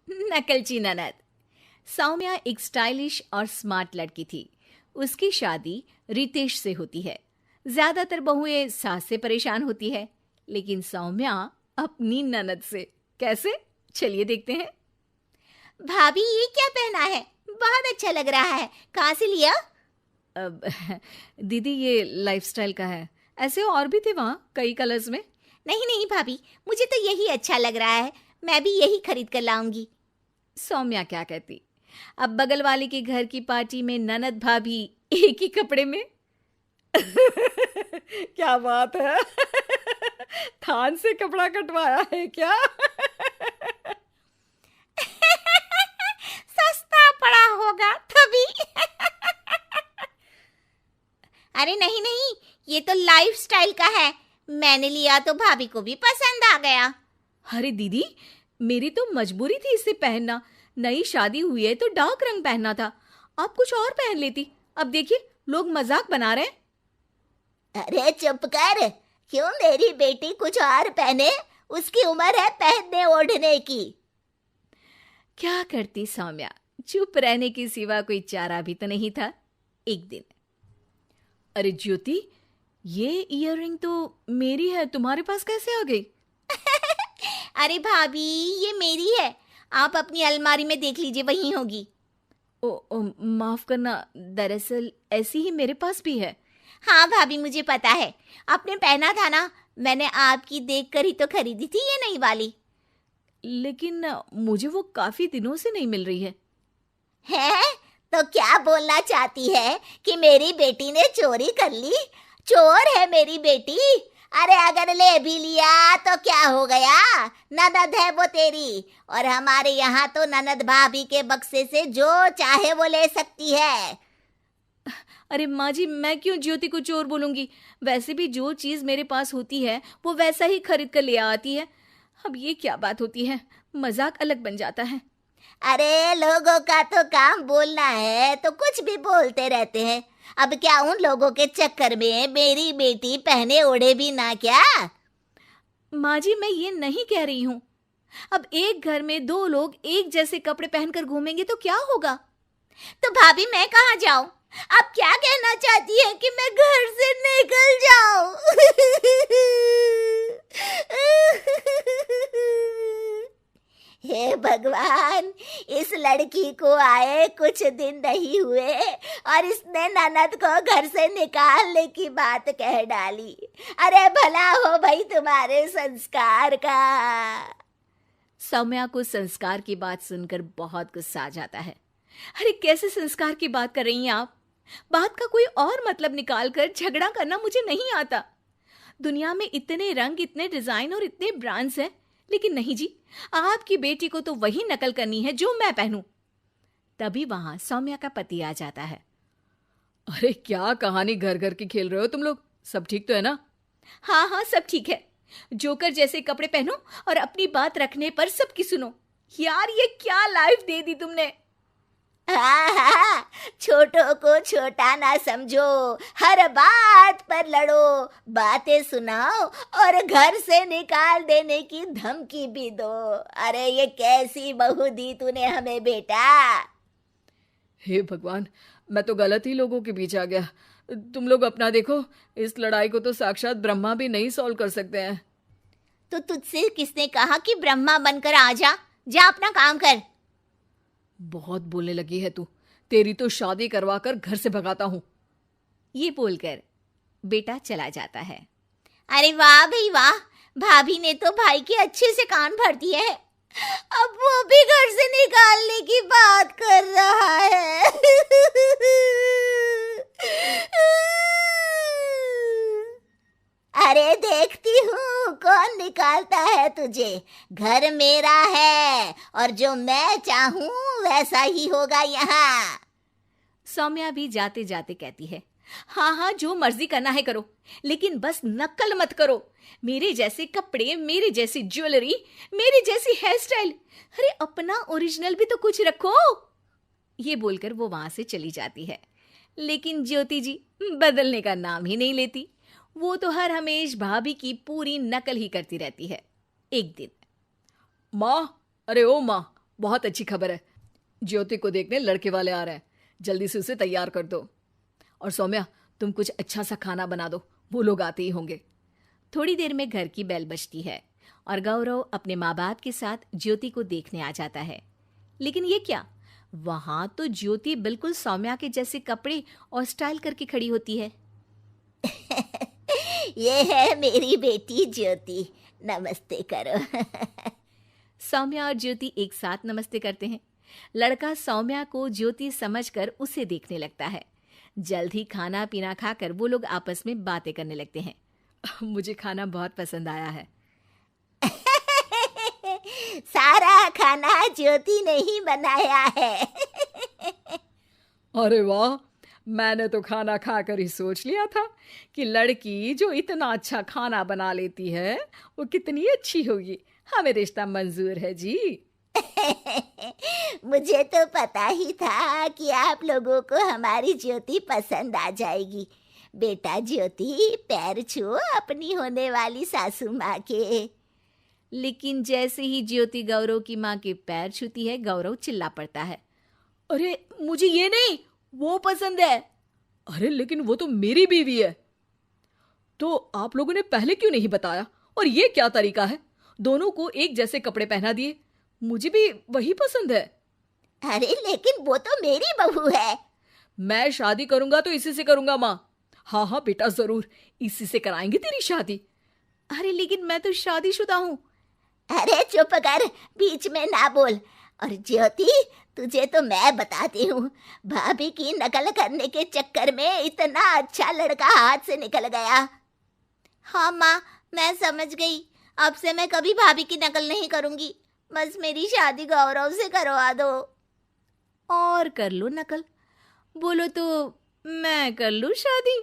नकलची ननद। सौम्या एक स्टाइलिश और स्मार्ट लड़की थी। उसकी शादी रितेश से होती है। ज्यादातर बहुएं सास से परेशान होती है, लेकिन सौम्या अपनी ननद से। कैसे? चलिए देखते हैं। भाभी ये क्या पहना है? बहुत अच्छा लग रहा है। कहाँ से लिया? अब दीदी ये लाइफस्टाइल का है। ऐसे और भी थे वहाँ कई कलर्स में। नहीं नहीं भाभी, मुझे तो यही अच्छा लग रहा है। मैं भी यही खरीद कर लाऊंगी। सौम्या क्या कहती। अब बगल वाले के घर की पार्टी में ननद भाभी एक ही कपड़े में। क्या बात है। थान से कपड़ा कटवाया है क्या? सस्ता पड़ा होगा तभी। अरे नहीं नहीं, ये तो लाइफस्टाइल का है। मैंने लिया तो भाभी को भी पसंद आ गया। अरे दीदी, मेरी तो मजबूरी थी इसे पहनना। नई शादी हुई है तो डार्क रंग पहनना था। आप कुछ और पहन लेती। अब देखिए लोग मजाक बना रहे हैं। अरे चुप कर। क्यों मेरी बेटी कुछ और पहने? उसकी उम्र है पहनने ओढ़ने की। क्या करती सौम्या, चुप रहने के सिवा कोई चारा भी तो नहीं था। एक दिन, अरे ज्योति, ये इयररिंग तो मेरी है, तुम्हारे पास कैसे आ गई? अरे भाभी, ये मेरी है। आप अपनी अलमारी में देख लीजिए, वहीं होगी। ओ, माफ करना, दरअसल ऐसी ही मेरे पास भी है। हाँ भाभी, मुझे पता है। आपने पहना था ना, मैंने आपकी देखकर ही तो खरीदी थी ये नई वाली। लेकिन मुझे वो काफी दिनों से नहीं मिल रही है। है? तो क्या बोलना चाहती है कि मेरी बेटी ने चोरी कर ली? चोर है मेरी बेटी। अरे अगर ले भी लिया तो क्या हो गया? ननद है वो तेरी, और हमारे यहाँ तो ननद भाभी के बक्से से जो चाहे वो ले सकती है। अरे माँ जी, मैं क्यों ज्योति को चोर बोलूंगी? वैसे भी जो चीज मेरे पास होती है वो वैसा ही खरीद कर ले आती है। अब ये क्या बात होती है? मजाक अलग बन जाता है। अरे लोगों का तो काम बोलना है तो कुछ भी बोलते रहते हैं। अब क्या उन लोगों के चक्कर में मेरी बेटी पहने ओढ़े भी ना क्या? माँ जी, मैं ये नहीं कह रही हूँ। अब एक घर में दो लोग एक जैसे कपड़े पहनकर घूमेंगे तो क्या होगा? तो भाभी मैं कहाँ जाऊं? आप क्या कहना चाहती हैं कि मैं घर से निकल जाऊं? हे भगवान, इस लड़की को आए कुछ दिन नहीं हुए और इसने ननद को घर से निकालने की बात कह डाली। अरे भला हो भाई तुम्हारे संस्कार का। सौम्या को संस्कार की बात सुनकर बहुत गुस्सा आ जाता है। अरे कैसे संस्कार की बात कर रही हैं आप? बात का कोई और मतलब निकालकर झगड़ा करना मुझे नहीं आता। दुनिया में इतने रंग, इतने डिजाइन और इतने ब्रांड्स हैं, लेकिन नहीं जी, आपकी बेटी को तो वही नकल करनी है जो मैं पहनूं। तभी वहां सौम्या का पति आ जाता है। अरे क्या कहानी घर घर की खेल रहे हो तुम लोग? सब ठीक तो है ना? हाँ हाँ, सब ठीक है। जोकर जैसे कपड़े पहनो और अपनी बात रखने पर सबकी सुनो। यार ये क्या लाइफ दे दी तुमने। हाँ, छोटों को छोटा ना समझो, हर बात पर लड़ो, बातें सुनाओ और घर से निकाल देने की धमकी भी दो। अरे ये कैसी बहू दी तूने हमें बेटा? हे भगवान, मैं तो गलत ही लोगों के बीच आ गया। तुम लोग अपना देखो, इस लड़ाई को तो साक्षात ब्रह्मा भी नहीं सॉल्व कर सकते हैं। तो तुझसे किसने कहा कि ब्रह्मा बनकर आ जा? जा अपना काम कर। बहुत बोलने लगी है तू। तेरी तो शादी करवा कर घर से भगाता हूं। ये बोलकर बेटा चला जाता है। अरे वाह भाई वाह, भाभी ने तो भाई के अच्छे से कान भर दिए हैं। अब वो भी घर से निकालने की बात कर रहा है। अरे देखती हूँ कौन निकालता है तुझे। घर मेरा है और जो मैं चाहूँ वैसा ही होगा यहाँ। सौम्या भी जाते जाते कहती है, हाँ हाँ, जो मर्जी करना है करो, लेकिन बस नकल मत करो। मेरे जैसे कपड़े, मेरी जैसी ज्वेलरी, मेरी जैसी हेयर स्टाइल, अरे अपना ओरिजिनल भी तो कुछ रखो। ये बोलकर वो वहां से चली जाती है। लेकिन ज्योति जी बदलने का नाम ही नहीं लेती। वो तो हर हमेश भाभी की पूरी नकल ही करती रहती है। एक दिन, माँ, अरे ओ माँ, बहुत अच्छी खबर है। ज्योति को देखने लड़के वाले आ रहे हैं, जल्दी से उसे तैयार कर दो। और सौम्या, तुम कुछ अच्छा सा खाना बना दो, वो लोग आते ही होंगे। थोड़ी देर में घर की बेल बजती है और गौरव अपने माँ बाप के साथ ज्योति को देखने आ जाता है। लेकिन ये क्या, वहां तो ज्योति बिल्कुल सौम्या के जैसे कपड़े और स्टाइल करके खड़ी होती है। ये है मेरी बेटी ज्योति, नमस्ते करो। सौम्या और ज्योति एक साथ नमस्ते करते हैं। लड़का सौम्या को ज्योति समझकर उसे देखने लगता है। जल्द ही खाना पीना खाकर वो लोग आपस में बातें करने लगते हैं। मुझे खाना बहुत पसंद आया है। सारा खाना ज्योति ने ही बनाया है। अरे वाह, मैंने तो खाना खाकर ही सोच लिया था कि लड़की जो इतना अच्छा खाना बना लेती है वो कितनी अच्छी होगी। हमें रिश्ता मंजूर है जी। मुझे तो पता ही था कि आप लोगों को हमारी ज्योति पसंद आ जाएगी। बेटा ज्योति, पैर छुओ अपनी होने वाली सासू माँ के। लेकिन जैसे ही ज्योति गौरव की माँ के पैर छूती है, गौरव चिल्ला पड़ता है। अरे मुझे ये नहीं, वो पसंद है। अरे लेकिन वो तो मेरी बीवी है। तो आप लोगों ने पहले क्यों नहीं बताया? और ये क्या तरीका है, दोनों को एक जैसे कपड़े पहना दिए। मुझे भी वही पसंद है। अरे लेकिन वो तो मेरी बहू है। मैं शादी करूंगा तो इसी से करूंगा माँ। हाँ हाँ बेटा, जरूर इसी से कराएंगे तेरी शादी। अरे लेकिन मैं तो शादीशुदा हूँ। अरे चुप कर, बीच में ना बोल। और ज्योति, तुझे तो मैं बताती हूँ, भाभी की नकल करने के चक्कर में इतना अच्छा लड़का हाथ से निकल गया। हाँ माँ, मैं समझ गई। अब से मैं कभी भाभी की नकल नहीं करूंगी। बस मेरी शादी गौरव से करवा दो। और कर लो नकल, बोलो तो मैं कर लूं शादी।